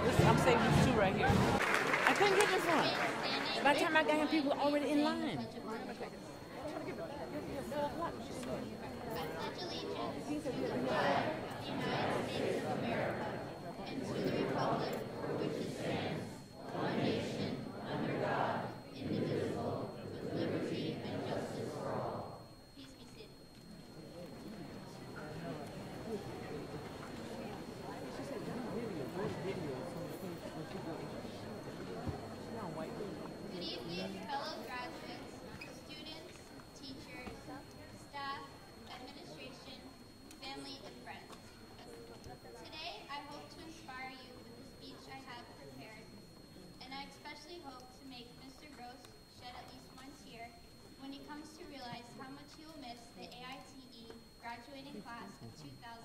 I'm saving these two right here. I couldn't get this one. By the time I got here, people were already in line. Good evening, fellow graduates, students, teachers, staff, administration, family, and friends. Today, I hope to inspire you with the speech I have prepared, and I especially hope to make Mr. Gross shed at least one tear when he comes to realize how much he will miss the AITE graduating class of 2011.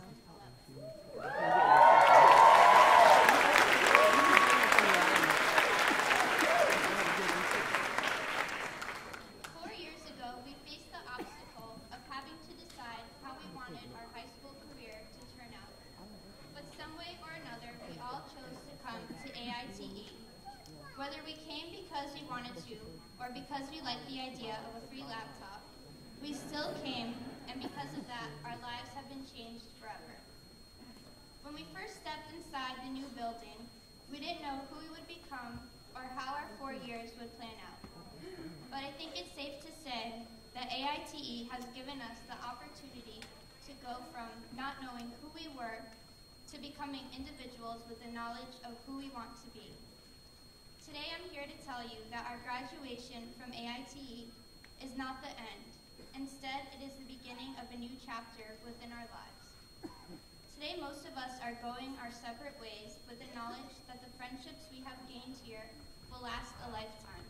Whether we came because we wanted to, or because we liked the idea of a free laptop, we still came, and because of that, our lives have been changed forever. When we first stepped inside the new building, we didn't know who we would become or how our 4 years would plan out. But I think it's safe to say that AITE has given us the opportunity to go from not knowing who we were to becoming individuals with the knowledge of who we want to be. Today I'm here to tell you that our graduation from AITE is not the end. Instead, it is the beginning of a new chapter within our lives. Today most of us are going our separate ways with the knowledge that the friendships we have gained here will last a lifetime.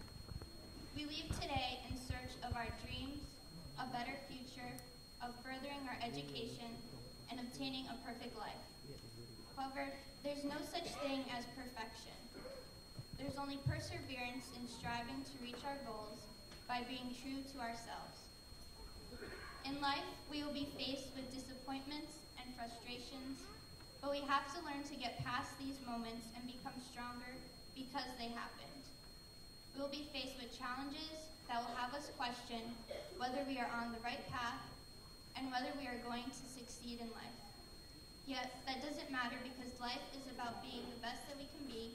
We leave today in search of our dreams, a better future, of furthering our education, and obtaining a perfect life. However, there's no such thing as perfection. There's only perseverance in striving to reach our goals by being true to ourselves. In life, we will be faced with disappointments and frustrations, but we have to learn to get past these moments and become stronger because they happened. We will be faced with challenges that will have us question whether we are on the right path and whether we are going to succeed in life. Yet, that doesn't matter because life is about being the best that we can be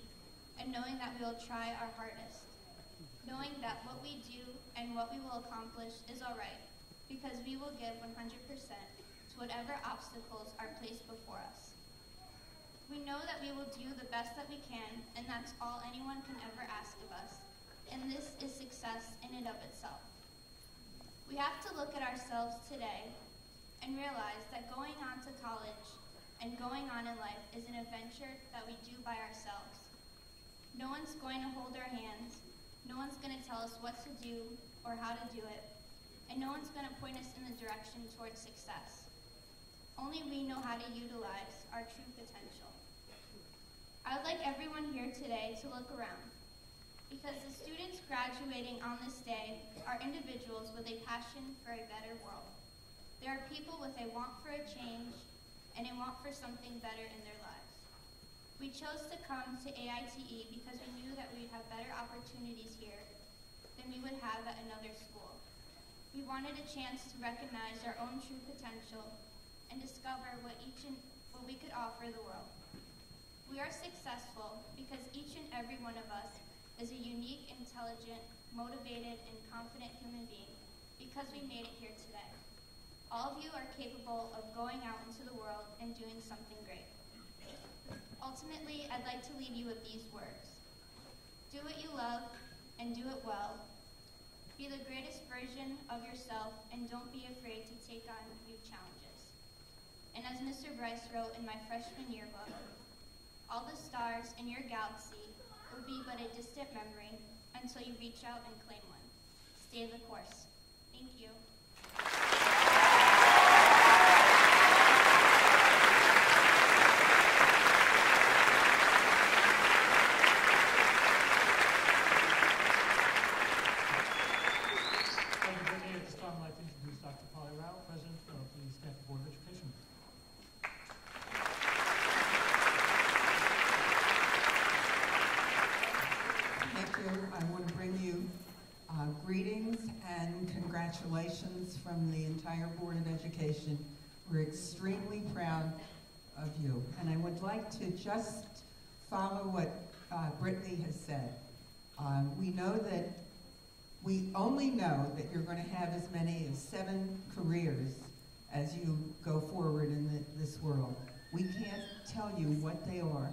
and knowing that we will try our hardest. Knowing that what we do and what we will accomplish is all right because we will give 100% to whatever obstacles are placed before us. We know that we will do the best that we can, and that's all anyone can ever ask of us, and this is success in and of itself. We have to look at ourselves today and realize that going on to college and going on in life is an adventure that we do by ourselves. No one's going to hold our hands, no one's going to tell us what to do or how to do it, and no one's going to point us in the direction towards success. Only we know how to utilize our true potential. I would like everyone here today to look around, because the students graduating on this day are individuals with a passion for a better world. There are people with a want for a change and a want for something better in their lives. We chose to come to AITE because we knew that we'd have better opportunities here than we would have at another school. We wanted a chance to recognize our own true potential and discover what we could offer the world. We are successful because each and every one of us is a unique, intelligent, motivated, and confident human being because we made it here today. All of you are capable of going out into the world and doing something great. Ultimately, I'd like to leave you with these words. Do what you love and do it well. Be the greatest version of yourself and don't be afraid to take on new challenges. And as Mr. Bryce wrote in my freshman yearbook, all the stars in your galaxy will be but a distant memory until you reach out and claim one. Stay the course. Thank you. congratulations from the entire Board of Education. We're extremely proud of you. And I would like to just follow what Brittany has said. We only know that you're going to have as many as 7 careers as you go forward in this world. We can't tell you what they are.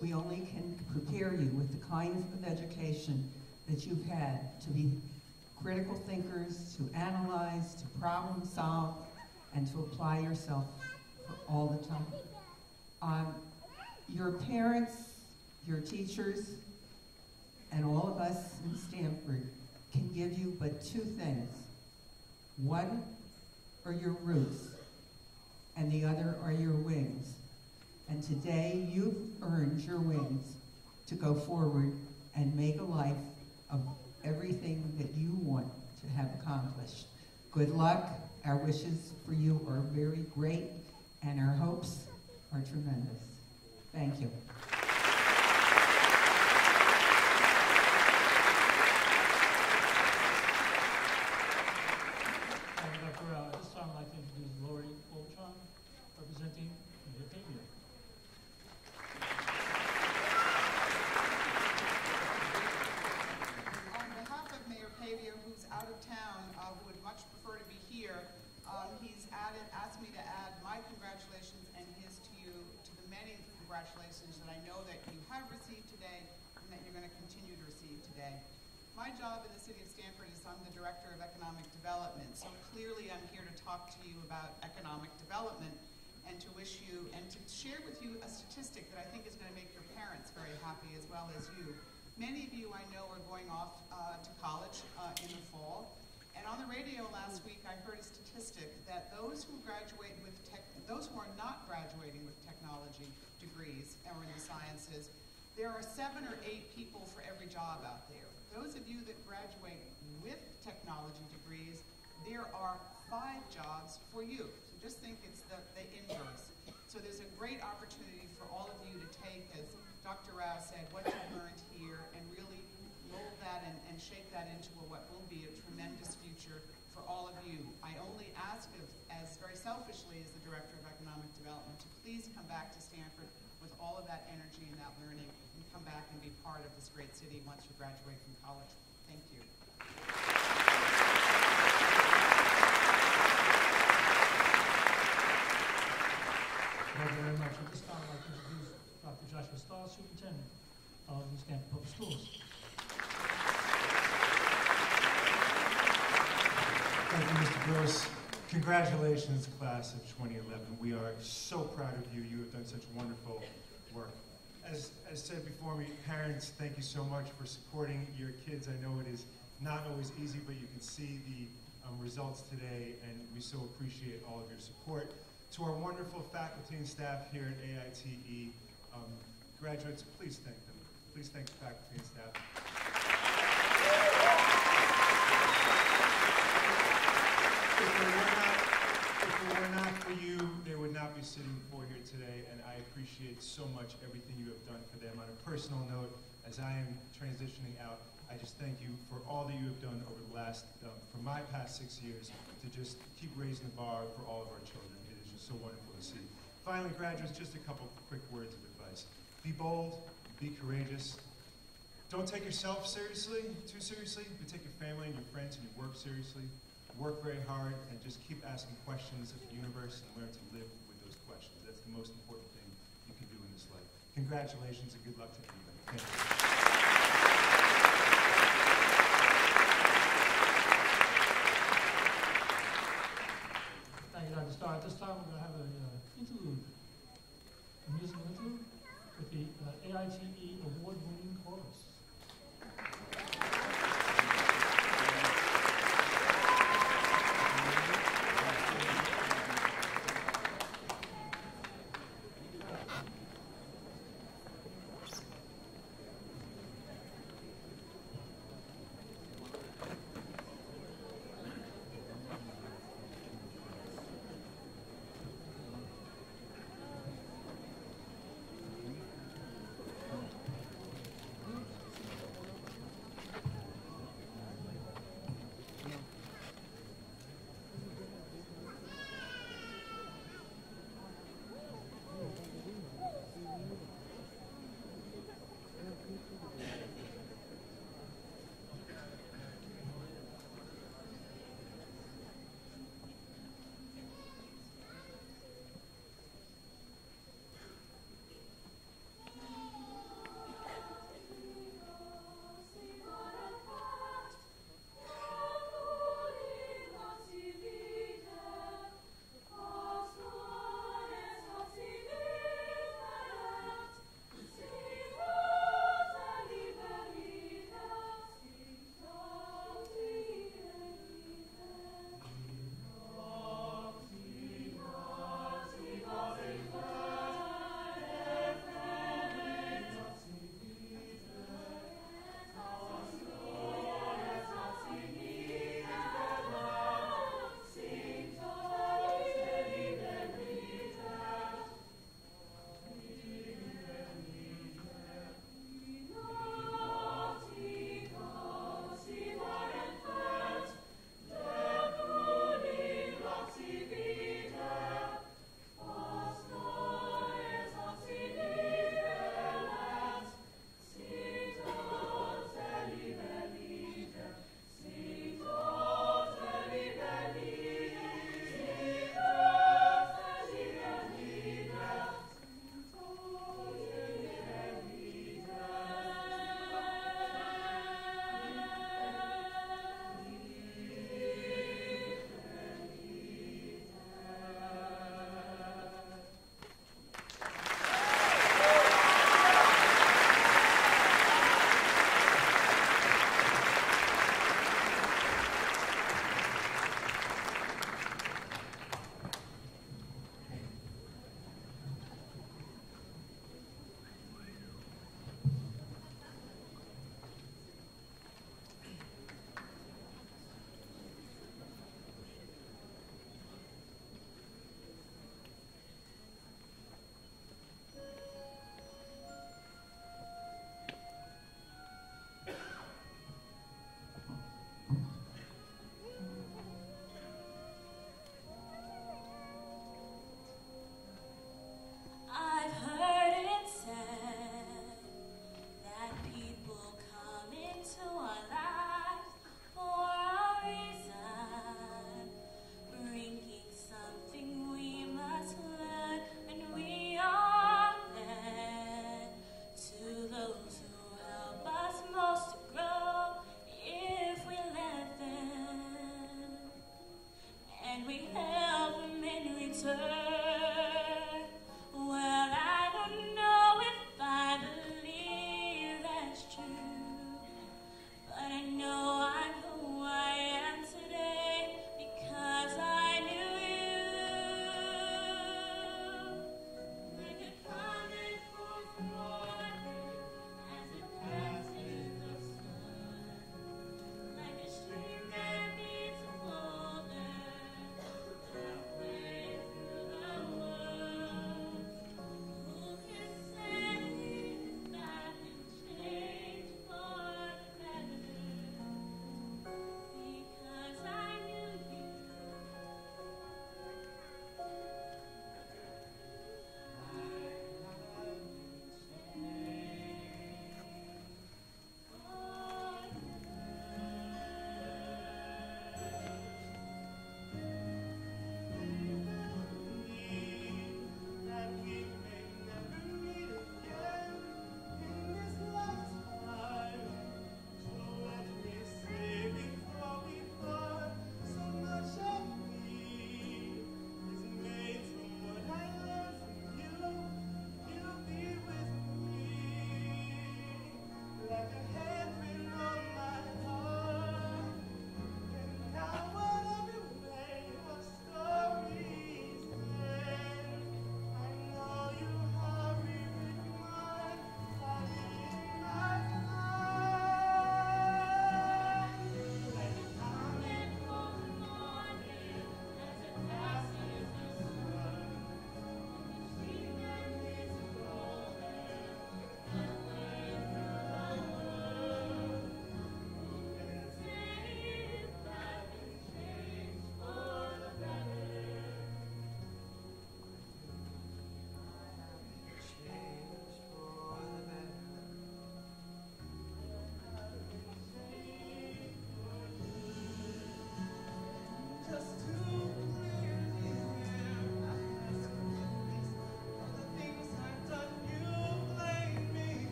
We only can prepare you with the kinds of education that you've had to be critical thinkers, to analyze, to problem solve, and to apply yourself all the time. Your parents, your teachers, and all of us in Stanford can give you but 2 things. One are your roots, and the other are your wings. And today you've earned your wings to go forward and make a life of everything that you want to have accomplished. Good luck. Our wishes for you are very great, and our hopes are tremendous. Thank you. At this time, I'd like to introduce Lori Boltron, representing Mayor Pavia. On behalf of Mayor Pavia, who's out of town, who would much prefer to be here, he's asked me to add my congratulations and his to you, to the many congratulations that I know that you have received today and that you're going to continue to receive today. My job in the city of Stanford is I'm the Director of Economic Development, so clearly I'm here to talk to you about economic development and to wish you and to share with you a statistic that I think is going to make your parents very happy as well as you. Many of you I know are going off to college in the fall, and on the radio last week I heard a statistic that those who graduate with those who are not graduating with technology degrees or in the sciences, there are 7 or 8 people for every job out there. Those of you that graduate with technology degrees, there are 5 jobs for you. So just think it's the inverse. So there's a great opportunity for all of you to take, as Dr. Rao said, what you learned here and really mold that and shape that into what will be a tremendous future for all of you. I only ask, as very selfishly as the Director of Economic Development, to please come back to Stanford with all of that energy and that learning, and come back and be part of this great city once you graduate from college. Thank you. Thank you very much. At this time, I'd like to introduce Dr. Joshua Starr, Superintendent of the Stanford Public Schools. Thank you, Mr. Gross. Congratulations, class of 2011. We are so proud of you. You have done such wonderful work. As said before me, parents, thank you so much for supporting your kids. I know it is not always easy, but you can see the results today, and we so appreciate all of your support. To our wonderful faculty and staff here at AITE, graduates, please thank them. Please thank the faculty and staff. If it were not for you, they would not be sitting before here today, and I appreciate so much everything you have done for them. On a personal note, as I am transitioning out, I just thank you for all that you have done over the last, for my past 6 years, to just keep raising the bar for all of our children. It is just so wonderful to see. Finally, graduates, just a couple quick words of advice. Be bold, be courageous. Don't take yourself too seriously, but take your family and your friends and your work seriously. Work very hard and just keep asking questions of the universe and learn to live with those questions. That's the most important thing you can do in this life. Congratulations and good luck to everybody. Thank you. Thank you, Dr. Starr. At this time, we're going to have an interlude, a musical interlude with the AITE award-winning chorus.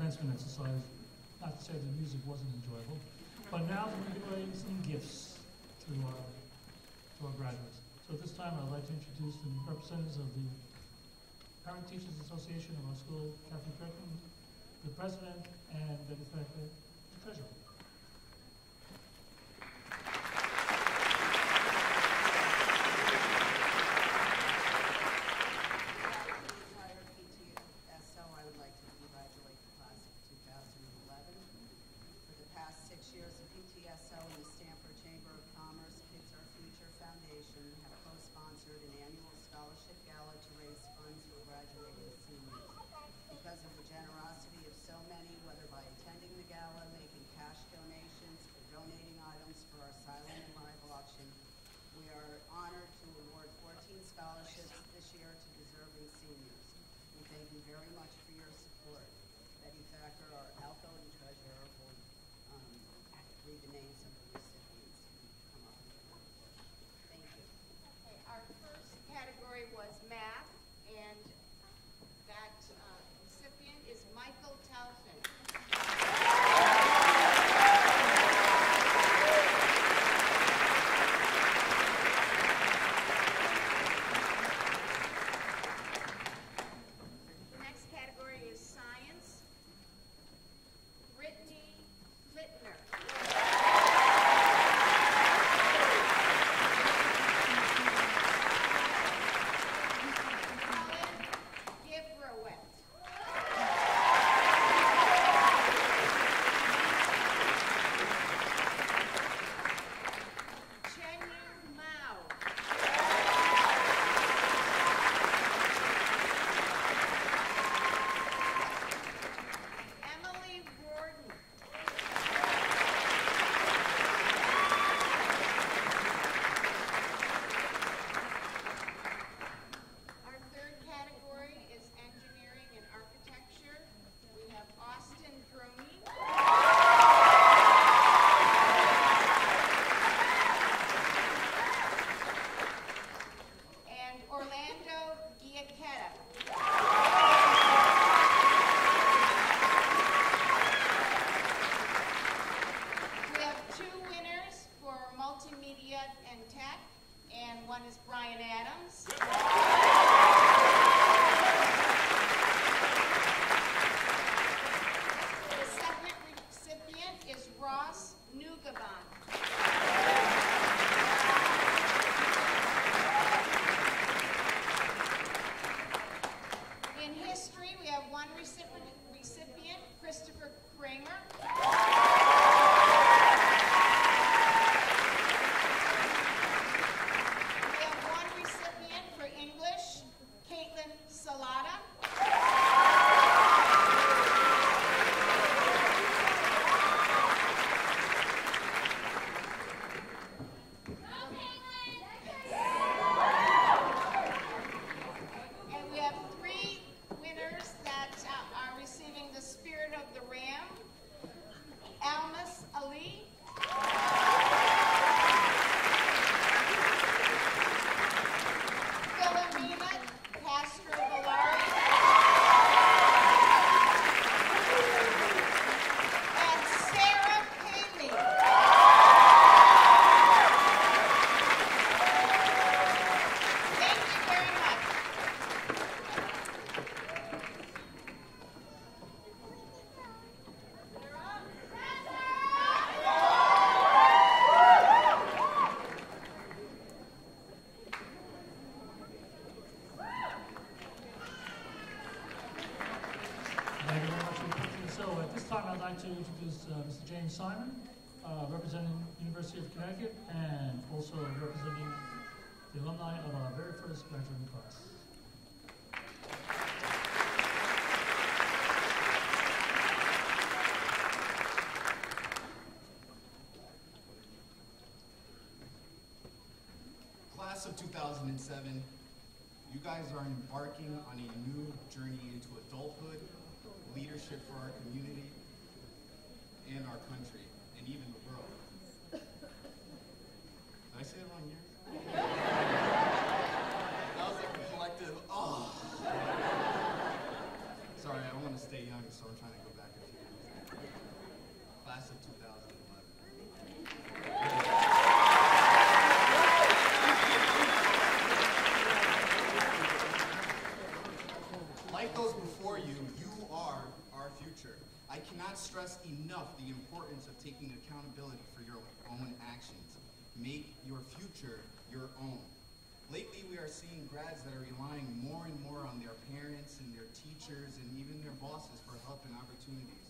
commencement exercise. Not to say the music wasn't enjoyable, but now we're going to give away some gifts to our graduates. So at this time, I'd like to introduce the representatives of the Parent Teachers Association of our school, Kathy Kirkman, the president, and the treasurer. Scholarships this year to deserving seniors. We thank you very much for your support. Betty Thacker, our outgoing treasurer, will read the names of the recipients. Come up and thank you. Okay, our first category was math, and that recipient is Michael Towson. Science, Brittany Littner. Tech, and one is Brian Adams. The second recipient is Ross Nugabon. In history, we have one recipient, Christopher Kramer. We have one recipient for English, Caitlin Salata. And we have three winners that are receiving the Spirit of the Ram. Almas Ali. Philomena Castro Valari. And Sarah Paley. Thank you very much. Thank you very much for your attention. So at this time, I'd like to introduce Mr. James Simon, representing University of Connecticut, and also representing the alumni of our very first graduating class. Class of 2007, you guys are embarking on a new journey into adulthood, leadership for our community, and our country, and even the world. Did I say it wrong year? That was like a collective, oh. Sorry, I want to stay young, so I'm trying to go back a few years. Class of 2011. Like those before you, you are our future. I cannot stress enough the importance of taking accountability for your own actions. Make your future your own. Lately, we are seeing grads that are relying more and more on their parents and their teachers and even their bosses for help and opportunities.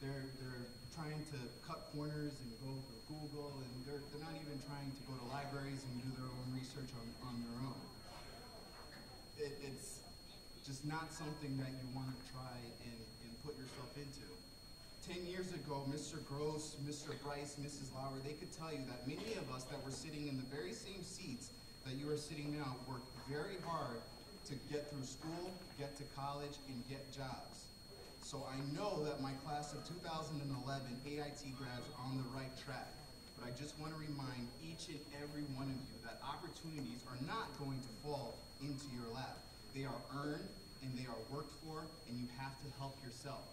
They're trying to cut corners and go to Google, and they're not even trying to go to libraries and do their own research on their own. It's just not something that you want to try and put yourself into. 10 years ago, Mr. Gross, Mr. Bryce, Mrs. Lauer, they could tell you that many of us that were sitting in the very same seats that you are sitting now worked very hard to get through school, get to college, and get jobs. So I know that my class of 2011 AIT grads are on the right track, but I just want to remind each and every one of you that opportunities are not going to fall into your lap. They are earned and they are worked for, and you have to help yourself.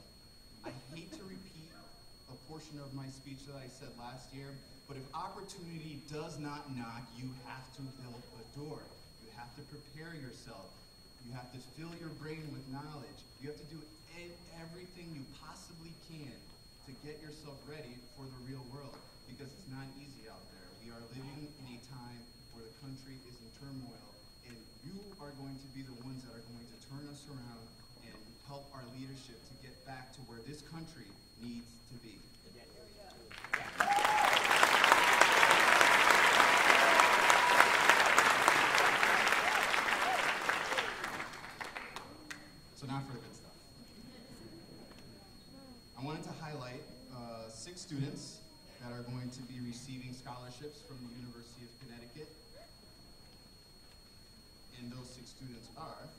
I hate to repeat a portion of my speech that I said last year, but if opportunity does not knock, you have to build a door. You have to prepare yourself. You have to fill your brain with knowledge. You have to do everything you possibly can to get yourself ready for the real world, because it's not easy out there. We are living in a time where the country is in turmoil, and you are going to be the ones that are going to turn us around and help our leadership to get back to where this country needs to be. So now for the good stuff. I wanted to highlight 6 students that are going to be receiving scholarships from the University of Connecticut. And those 6 students are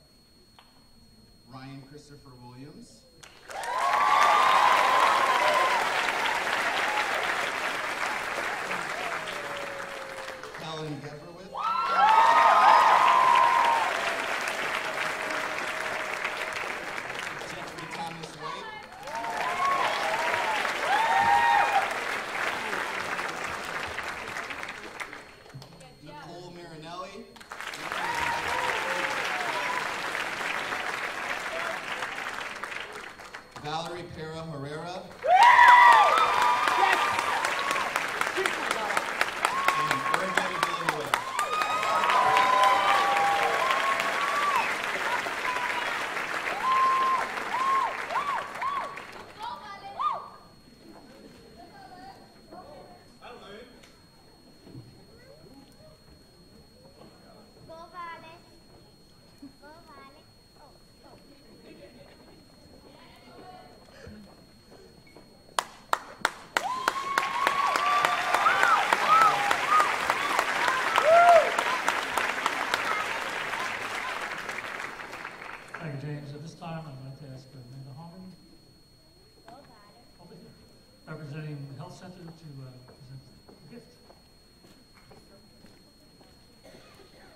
Ryan Christopher Williams, Helen Deverwood, Jeffrey Thomas White, Valerie Pera Herrera. And Irvin Villanueva. Thank you, James. At this time, I'd like to ask Amanda Harmon, over here, representing the Health Center, to present the gift.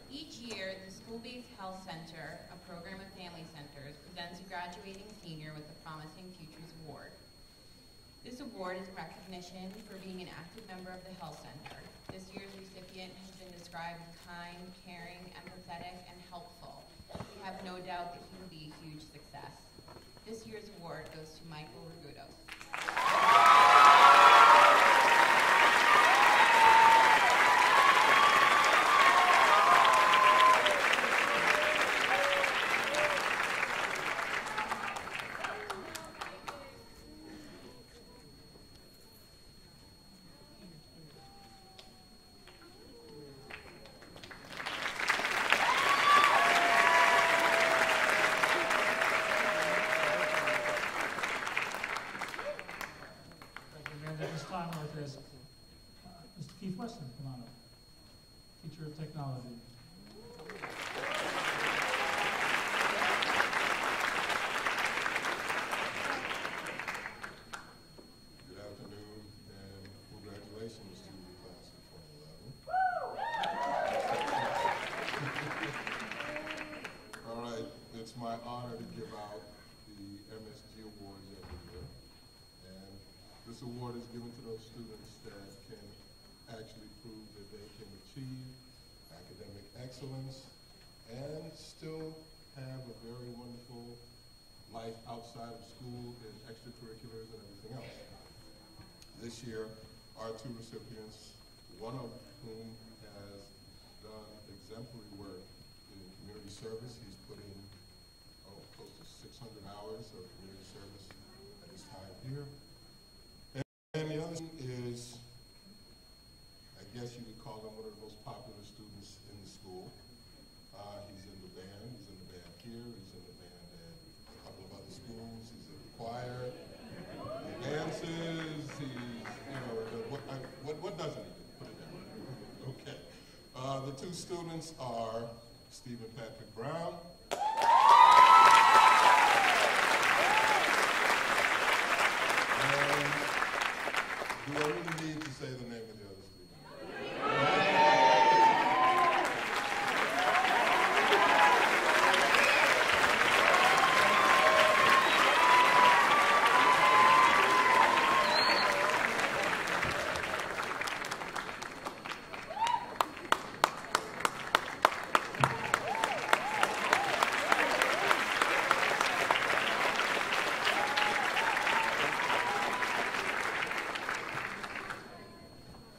Each year, the School-Based Health Center, a program of family centers, presents a graduating senior with the Promising Futures Award. This award is recognition for being an active member of the Health Center. This year's recipient has been described as kind, caring, empathetic, and helpful. We have no doubt that he will be a huge success. This year's award goes to Michael Ragudo. Mr. Keith Weston, come on up. Teacher of Technology. Good afternoon and congratulations to the class of 2011. All right, it's my honor to give out the MSG Awards every year. And this award is given to those students that can actually prove that they can achieve academic excellence and still have a very wonderful life outside of school and extracurriculars and everything else. This year, our two recipients, one of whom has done exemplary work in community service. He's put in close to 600 hours of community service at his time here. And the other is, I guess you could call him one of the most popular students in the school. He's in the band. He's in the band here. He's in the band at a couple of other schools. He's in the choir. He dances. He's, what doesn't he do? Put it down. Okay. The two students are Stephen Patrick Brown. And do I really need to say the name of the other student?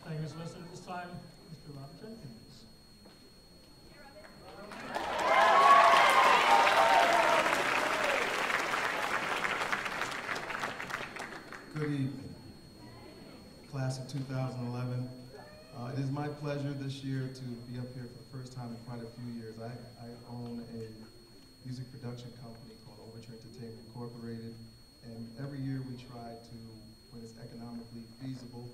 Thank you, Ms. Weston. At this time, Mr. Robert Jenkins. Good evening, class of 2011. It is my pleasure this year to be up here for the first time in quite a few years. I own a music production company called Overture Entertainment Incorporated, and every year we try to, when it's economically feasible,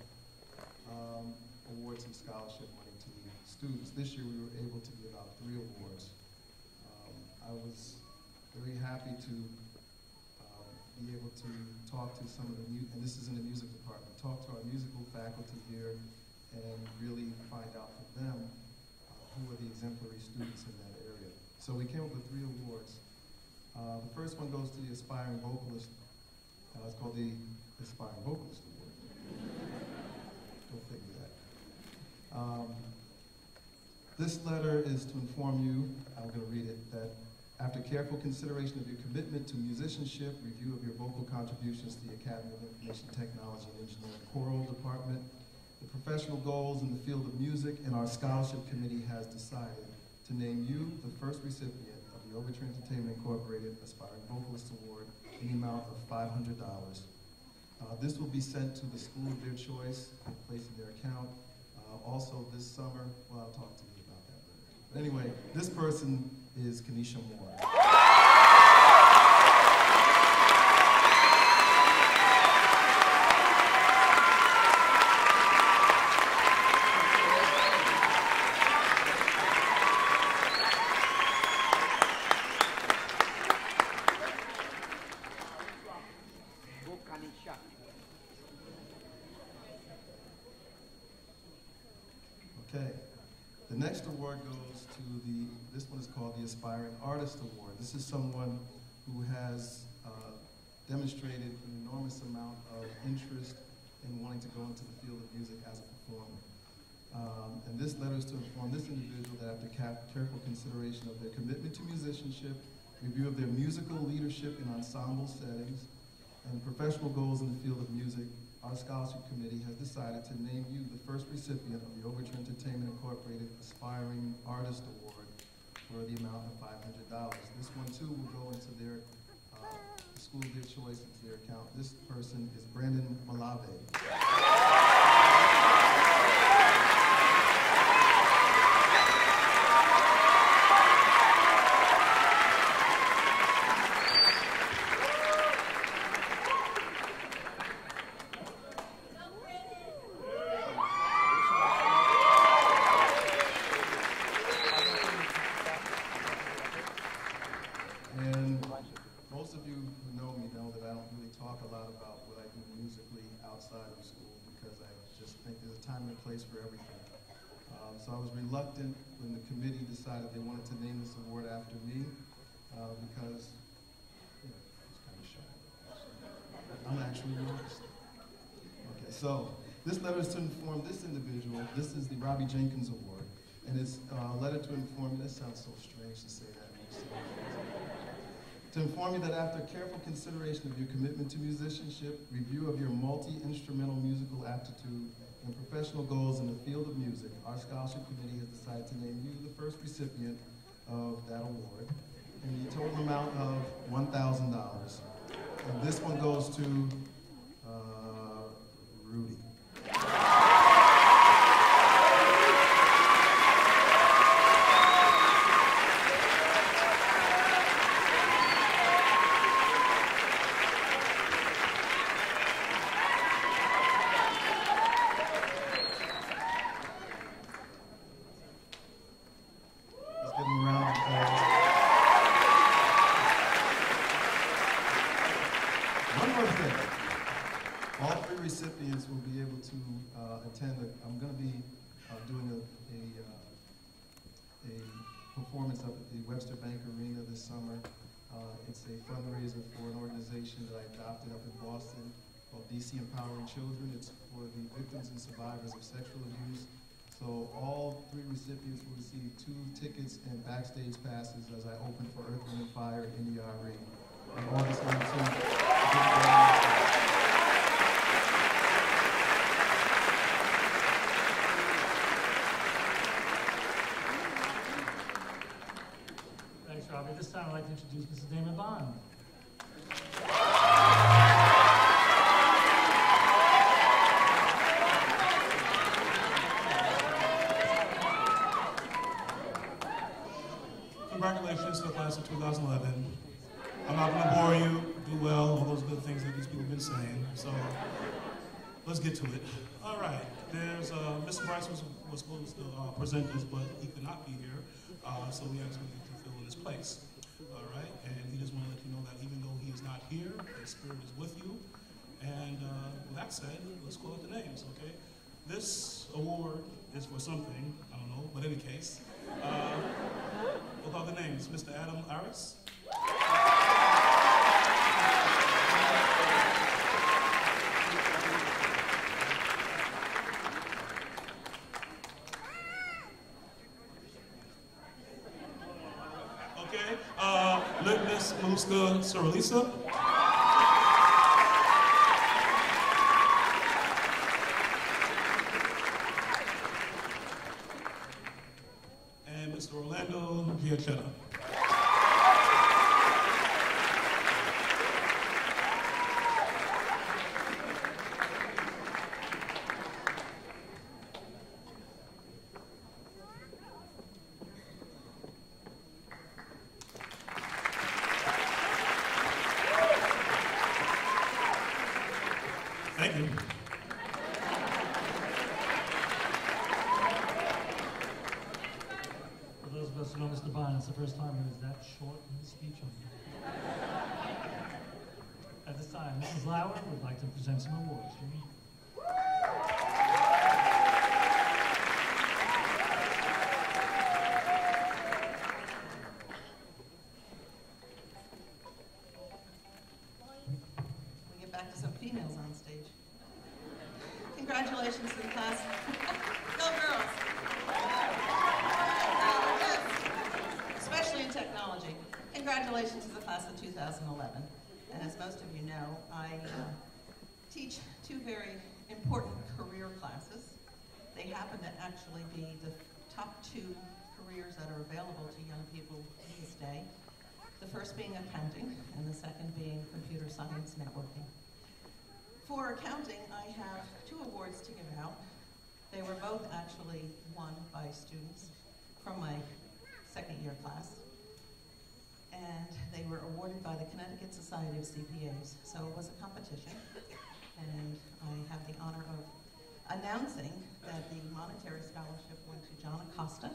award some scholarship money to students. This year we were able to give out 3 awards. I was very happy to be able to talk to some of the, and this is in the music department, talk to our musical faculty here and really find out from them who are the exemplary students in that area. So we came up with 3 awards. The first one goes to the aspiring vocalist. It's called the Aspiring Vocalist Award. Go figure that. This letter is to inform you, I'm going to read it, that After careful consideration of your commitment to musicianship, review of your vocal contributions to the Academy of Information Technology and Engineering Choral Department, the professional goals in the field of music, and our scholarship committee has decided to name you the first recipient of the Overture Entertainment Incorporated Aspiring Vocalist Award in the amount of $500. This will be sent to the school of their choice and placed in their account. Also this summer, well, I'll talk to you about that later. But anyway, this person is Kenesha Moore. Okay. The next award goes to this one is called the Aspiring Artist Award. This is someone who has demonstrated an enormous amount of interest in wanting to go into the field of music as a performer. And this letter is to inform this individual that after careful consideration of their commitment to musicianship, review of their musical leadership in ensemble settings, and professional goals in the field of music, our scholarship committee has decided to name you the first recipient of the Overture Entertainment Incorporated Aspiring Artist Award for the amount of $500. This one too will go into their school of their choice, into their account. This person is Brandon Malave. For everything. So I was reluctant when the committee decided they wanted to name this award after me because it's kind of shy. I'm actually an artist. Okay, so this letter is to inform this individual. This is the Robbie Jenkins Award, and it's a letter to inform you. That sounds so strange to say that. To inform you that after careful consideration of your commitment to musicianship, review of your multi-instrumental musical aptitude, and professional goals in the field of music, our scholarship committee has decided to name you the first recipient of that award in the total amount of $1,000. And this one goes to Rudy. Recipients will be able to attend. I'm going to be doing a performance up at the Webster Bank Arena this summer. It's a fundraiser for an organization that I adopted up in Boston called DC Empowering Children. It's for the victims and survivors of sexual abuse. So all 3 recipients will receive 2 tickets and backstage passes as I open for Earth, Wind & Fire in the RE on August 19th. At this time, I'd like to introduce Mrs. Damon Bond. Congratulations to the class of 2011. I'm not going to bore you, do well, all those good things that these people have been saying. So let's get to it. All right, there's Mr. Bryce was supposed to present this, but he could not be here, so we asked him to fill in his place. All right, and he just want to let you know that even though he is not here, his spirit is with you. And with that said, let's call out the names, okay? This award is for something, I don't know, but in any case, we'll call the names. Mr. Adam Aris. Okay. Miss Maluska Sorolisa. And Mr. Orlando Giachetta. Thank you. For those of us who know Mr. Bond, it's the first time he was that short in his speech. At this time, Mrs. Lauer would like to present some awards. Jimmy? We get back to some females on stage. Congratulations to the class. Go girls! Especially in technology. Congratulations to the class of 2011. And as most of you know, I teach two very important career classes. They happen to actually be the top two careers that are available to young people in this day. The first being accounting, and the second being computer science networking. For accounting, I have two awards to give out. They were both actually won by students from my second year class. And they were awarded by the Connecticut Society of CPAs. So it was a competition. And I have the honor of announcing that the monetary scholarship went to John Acosta.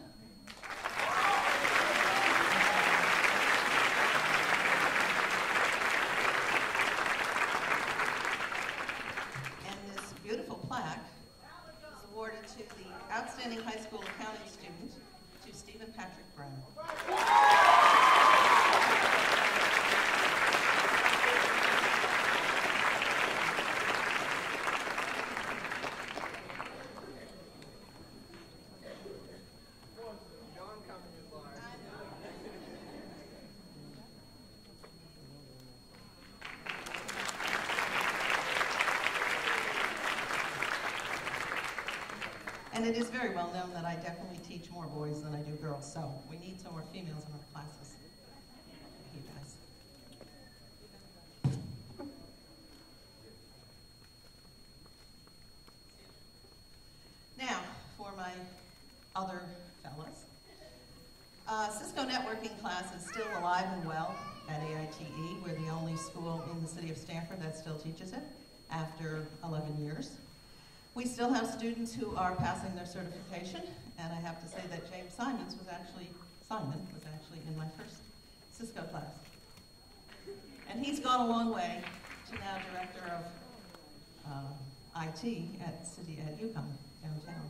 Beautiful plaque is awarded to the outstanding high school accounting student, to Stephen Patrick Brown. And it is very well known that I definitely teach more boys than I do girls, so we need some more females in our classes. Thank you guys. Now, for my other fellas. Cisco networking class is still alive and well at AITE. We're the only school in the city of Stamford that still teaches it after 11 years. We still have students who are passing their certification, and I have to say that James Simon was actually in my first Cisco class. And he's gone a long way to now director of IT at UConn downtown.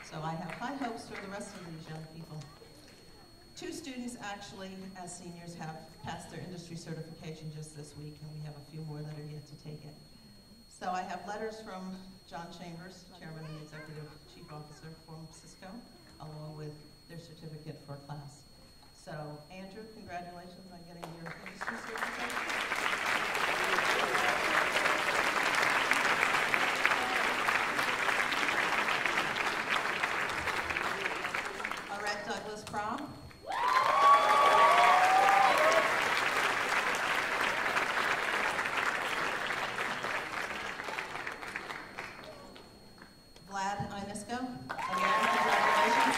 So I have high hopes for the rest of these young people. Two students actually, as seniors, have passed their industry certification just this week, and we have a few more that are yet to take it. So I have letters from John Chambers, Chairman and Executive Chief Officer from Cisco, along with their certificate for class. So Andrew, congratulations on getting your industry certification. Arette Douglas Prom. Vlad Ionesco, again, congratulations.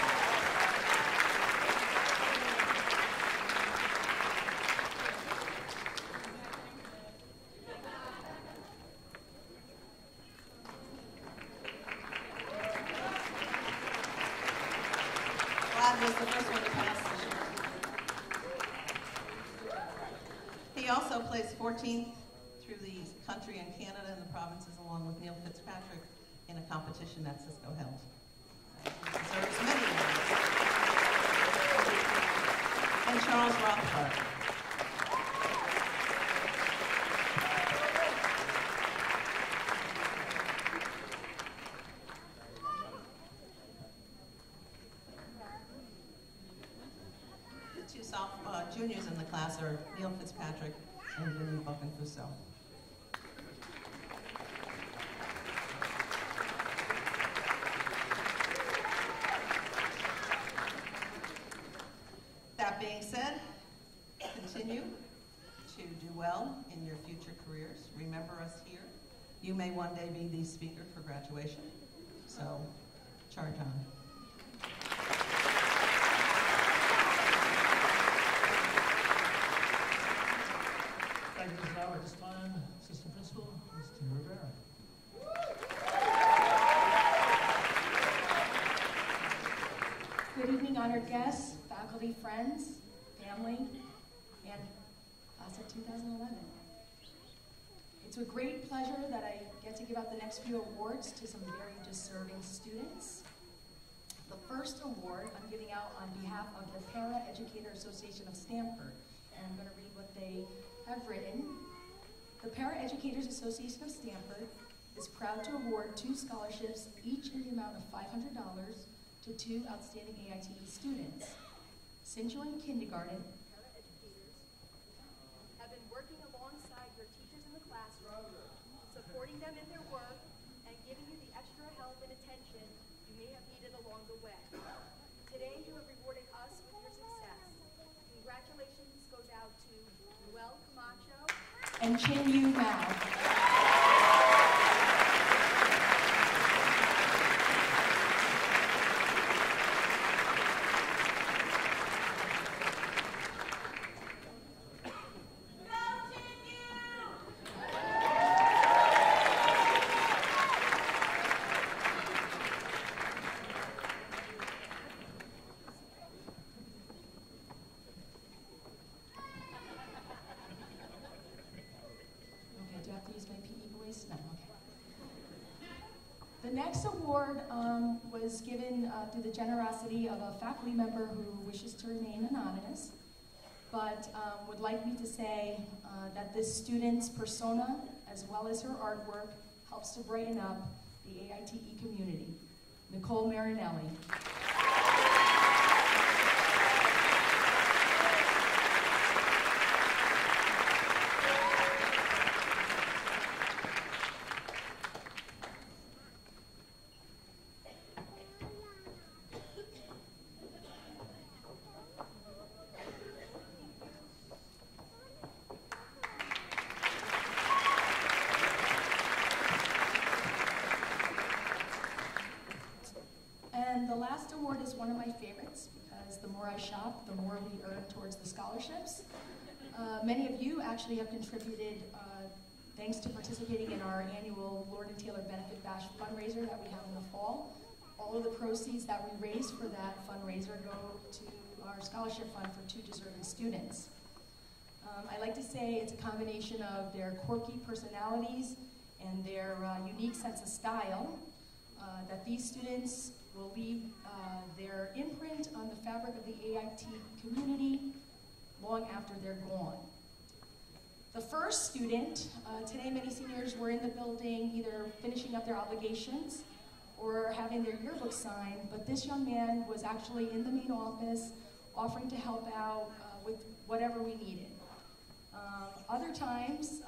Vlad was the first one to pass this year. He also placed 14th through the country and Canada and the provinces, along with Neil Fitzpatrick, in a competition that Cisco held. He deserves many awards. And Charles Rothbard. The two juniors in the class are Neil Fitzpatrick and Vinny Buckenfuso. That being said, continue to do well in your future careers. Remember us here. You may one day be the speaker for graduation, so charge on. Thank you, Ms. Lauer. At this time, Assistant Principal, Ms. Tina Rivera. Good evening, honored guests, faculty, friends, family, and class of 2011. It's a great pleasure that I get to give out the next few awards to some very deserving students. The first award I'm giving out on behalf of the Para-Educator Association of Stamford, and I'm going to read what they have written. The Para-Educators Association of Stamford is proud to award 2 scholarships, each in the amount of $500, to 2 outstanding AITE students. Since you're in kindergarten, para-educators have been working alongside your teachers in the classroom, supporting them in their work, and giving you the extra help and attention you may have needed along the way. Today, you have rewarded us with your success. Congratulations goes out to Noel Camacho and Chin Yu Mao. The next award was given through the generosity of a faculty member who wishes to remain anonymous, but would like me to say that this student's persona, as well as her artwork, helps to brighten up the AITE community. Nicole Marinelli. And the last award is one of my favorites because the more I shop, the more we earn towards the scholarships. Many of you actually have contributed thanks to participating in our annual Lord and Taylor Benefit Bash fundraiser that we have in the fall. All of the proceeds that we raise for that fundraiser go to our scholarship fund for 2 deserving students. I like to say it's a combination of their quirky personalities and their unique sense of style that these students will leave their imprint on the fabric of the AIT community long after they're gone. The first student, today many seniors were in the building either finishing up their obligations or having their yearbook signed, but this young man was actually in the main office offering to help out with whatever we needed. Other times,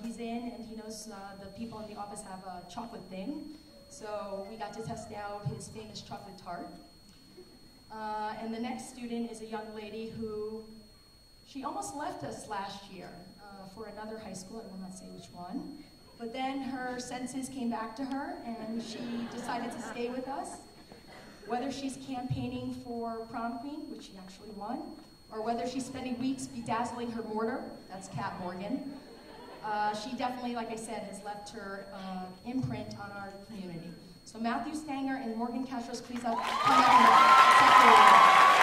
he's in and he knows the people in the office have a chocolate thing, so we got to test out his famous chocolate tart. And the next student is a young lady who, she almost left us last year for another high school, I will not say which one, but then her senses came back to her and she decided to stay with us. Whether she's campaigning for prom queen, which she actually won, or whether she's spending weeks bedazzling her mortar, that's Kat Morgan, she definitely, like I said, has left her imprint on our community. So Matthew Stanger and Morgan Castros, please come out and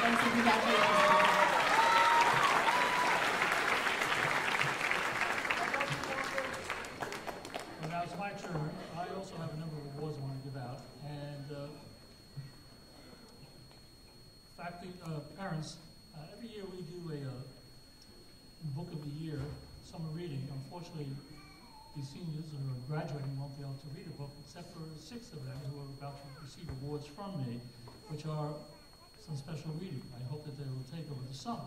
Thanks and congratulations. parents, every year we do a book of the year, summer reading. Unfortunately, these seniors who are graduating won't be able to read a book, except for 6 of them who are about to receive awards from me, which are some special reading. I hope that they will take over the summer.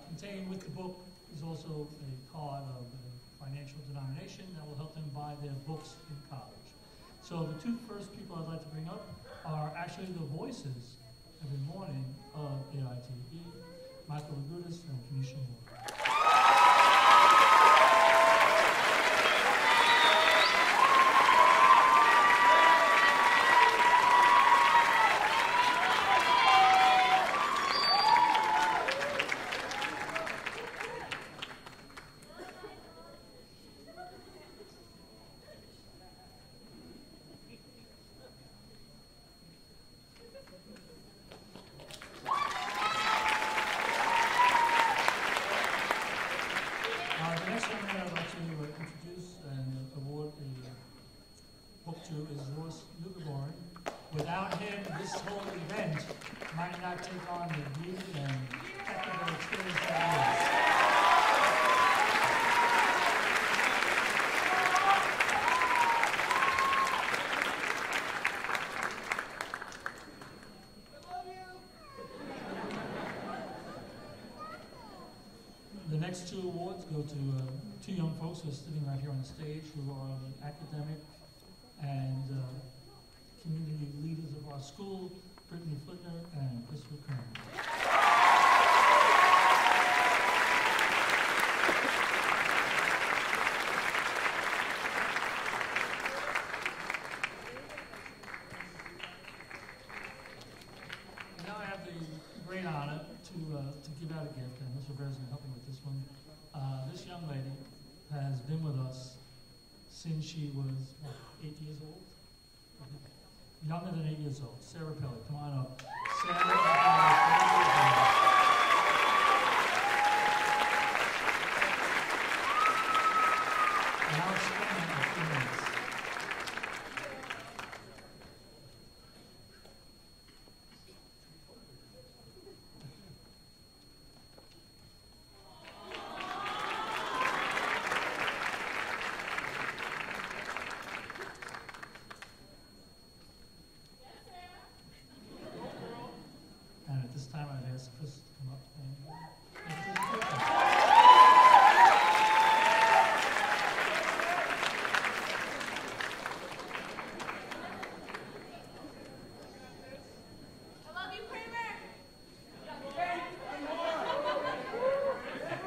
Contained with the book is also a card of a financial denomination that will help them buy their books in college. So the 2 first people I'd like to bring up are actually the voices every morning of AITE, Michael Lagutis and Kenesha Moore. Without him, this whole event might not take on the beauty and technical experience that it is. The next 2 awards go to 2 young folks who are sitting right here on the stage who are the academic and community leaders of our school, Brittany Flitner and Christopher Kern. Now I have the great honor to give out a gift, and Mr. Rivera's going to help me with this one. This young lady has been with us since she was, what, 8 years old? Younger than 8 years old. Sarah Pelly, come on up. Sarah, and I'll explain that in a few minutes. This time I'd ask Chris to come up and introduce the I love you, Kramer!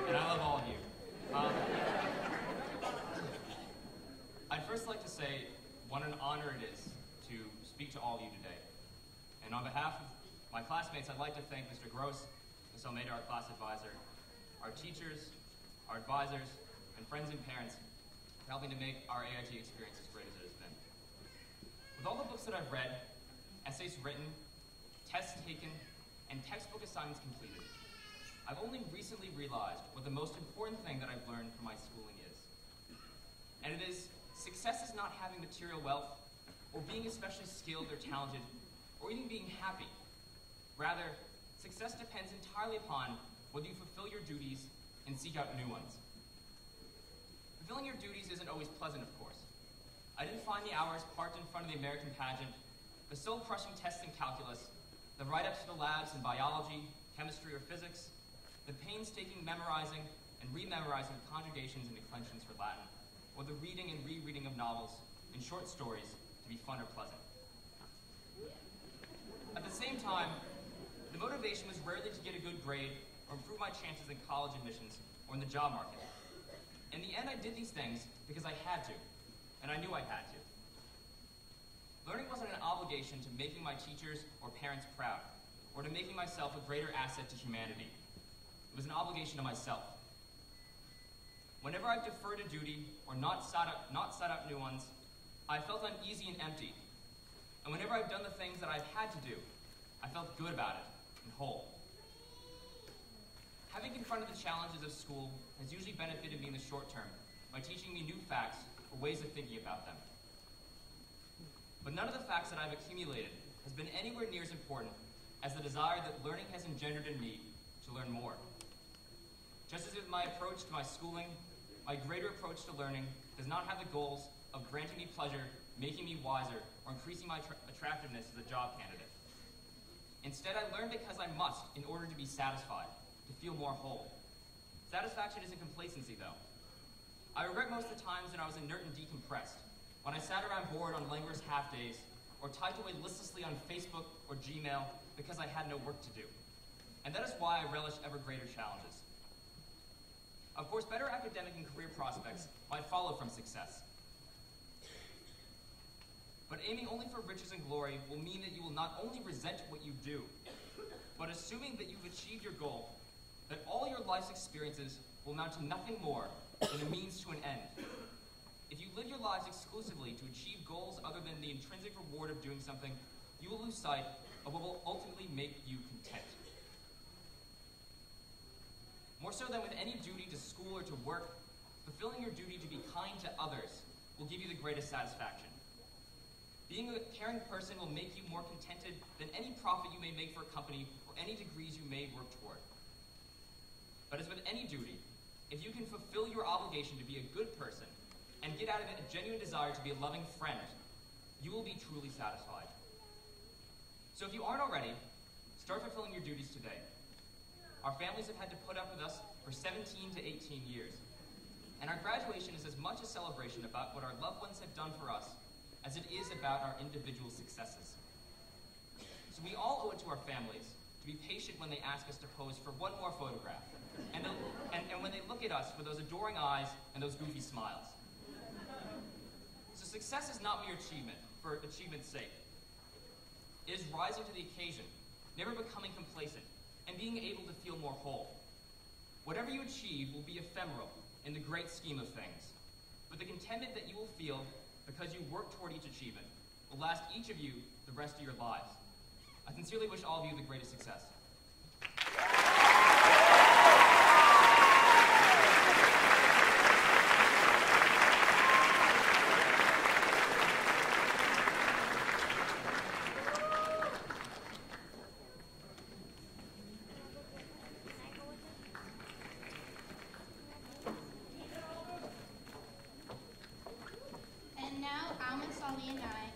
And I love all of you. I'd first like to say what an honor it is to speak to all of you today. And on behalf of my classmates, I'd like to thank Mr. Gross, Ms. Almeida, our class advisor, our teachers, our advisors, and friends and parents for helping to make our AIT experience as great as it has been. With all the books that I've read, essays written, tests taken, and textbook assignments completed, I've only recently realized what the most important thing that I've learned from my schooling is. And it is, success is not having material wealth, or being especially skilled or talented, or even being happy. Rather, success depends entirely upon whether you fulfill your duties and seek out new ones. Fulfilling your duties isn't always pleasant, of course. I didn't find the hours parked in front of the American pageant, the soul-crushing tests in calculus, the write-ups to the labs in biology, chemistry, or physics, the painstaking memorizing and rememorizing conjugations and declensions for Latin, or the reading and rereading of novels and short stories to be fun or pleasant. At the same time, the motivation was rarely to get a good grade or improve my chances in college admissions or in the job market. In the end, I did these things because I had to, and I knew I had to. Learning wasn't an obligation to making my teachers or parents proud, or to making myself a greater asset to humanity. It was an obligation to myself. Whenever I've deferred a duty or not sought out new ones, I felt uneasy and empty. And whenever I've done the things that I've had to do, I felt good about it and whole. Having confronted the challenges of school has usually benefited me in the short term by teaching me new facts or ways of thinking about them. But none of the facts that I've accumulated has been anywhere near as important as the desire that learning has engendered in me to learn more. Just as with my approach to my schooling, my greater approach to learning does not have the goals of granting me pleasure, making me wiser, or increasing my attractiveness as a job candidate. Instead, I learn because I must in order to be satisfied, to feel more whole. Satisfaction isn't complacency, though. I regret most of the times when I was inert and decompressed, when I sat around bored on languorous half-days, or typed away listlessly on Facebook or Gmail because I had no work to do. And that is why I relish ever greater challenges. Of course, better academic and career prospects might follow from success. But aiming only for riches and glory will mean that you will not only resent what you do, but assuming that you've achieved your goal, that all your life's experiences will amount to nothing more than a means to an end. If you live your lives exclusively to achieve goals other than the intrinsic reward of doing something, you will lose sight of what will ultimately make you content. More so than with any duty to school or to work, fulfilling your duty to be kind to others will give you the greatest satisfaction. Being a caring person will make you more contented than any profit you may make for a company or any degrees you may work toward. But as with any duty, if you can fulfill your obligation to be a good person and get out of it a genuine desire to be a loving friend, you will be truly satisfied. So if you aren't already, start fulfilling your duties today. Our families have had to put up with us for 17 to 18 years. And our graduation is as much a celebration about what our loved ones have done for us as it is about our individual successes. So we all owe it to our families to be patient when they ask us to pose for one more photograph, and when they look at us with those adoring eyes and those goofy smiles. So success is not mere achievement for achievement's sake. It is rising to the occasion, never becoming complacent, and being able to feel more whole. Whatever you achieve will be ephemeral in the great scheme of things, but the contentment that you will feel because you work toward each achievement will last each of you the rest of your lives. I sincerely wish all of you the greatest success.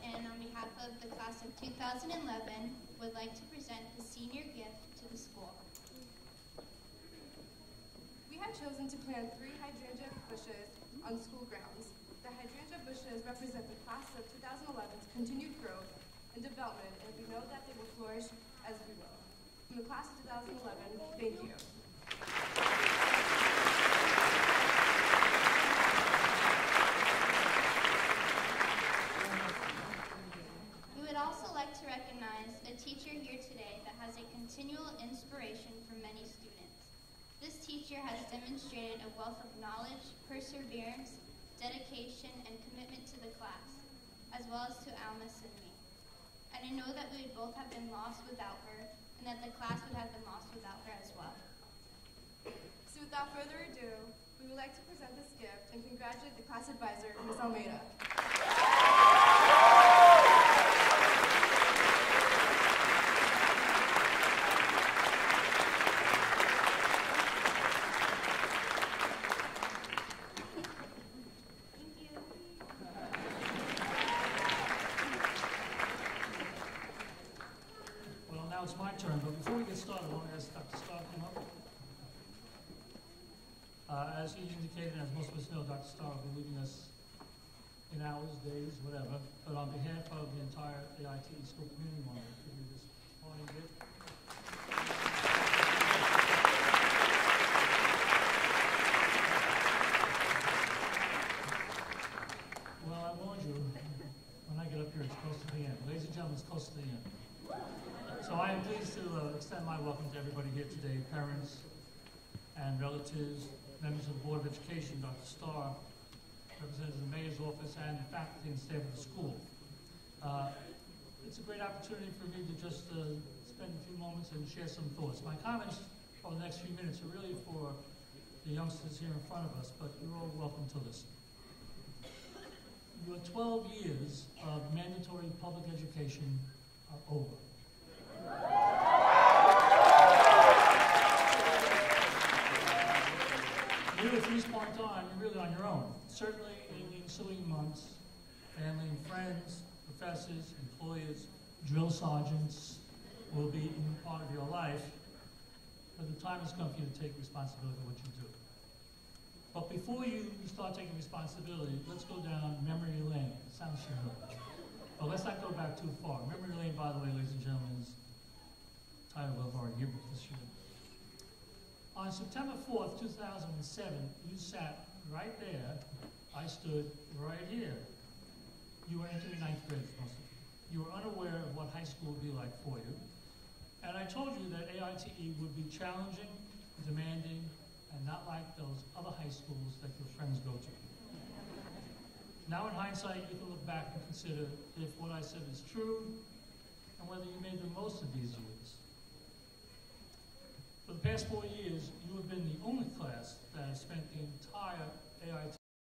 And on behalf of the class of 2011, would like to present the senior gift to the school. We have chosen to plant 3 hydrangea bushes on school grounds. The hydrangea bushes represent the class of 2011's continued growth and development, and we know that they will flourish as we will. From the class of 2011, thank you. Teacher here today that has a continual inspiration for many students. This teacher has demonstrated a wealth of knowledge, perseverance, dedication, and commitment to the class, as well as to Almas and me. And I know that we would both have been lost without her, and that the class would have been lost without her as well. So without further ado, we would like to present this gift and congratulate the class advisor, Ms. Almeida. Now it's my turn, but before we get started, I want to ask Dr. Starr to come up. As he indicated, as most of us know, Dr. Starr will be leaving us in hours, days, whatever. But on behalf of the entire AITE school community, I want to give you this parting gift. Well, I warned you, when I get up here, it's close to the end. Ladies and gentlemen, it's close to the end. So I am pleased to extend my welcome to everybody here today, parents and relatives, members of the Board of Education, Dr. Starr, representatives of the Mayor's Office, and the faculty and staff of the school. It's a great opportunity for me to just spend a few moments and share some thoughts. My comments over the next few minutes are really for the youngsters here in front of us, but you're all welcome to listen. Your 12 years of mandatory public education are over. You, at this point in time, you're really on your own. Certainly in the ensuing months, family and friends, professors, employers, drill sergeants will be in part of your life, but the time has come for you to take responsibility for what you do. But before you start taking responsibility, let's go down memory lane. It sounds familiar. But let's not go back too far. Memory lane, by the way, ladies and gentlemen, is the title of our yearbook this year. On September 4th, 2007, you sat right there. I stood right here. You were entering 9th grade, most of you. You were unaware of what high school would be like for you. And I told you that AITE would be challenging, demanding, and not like those other high schools that your friends go to. Now in hindsight, you can look back and consider if what I said is true and whether you made the most of these years. For the past 4 years, you have been the only class that has spent the entire AITE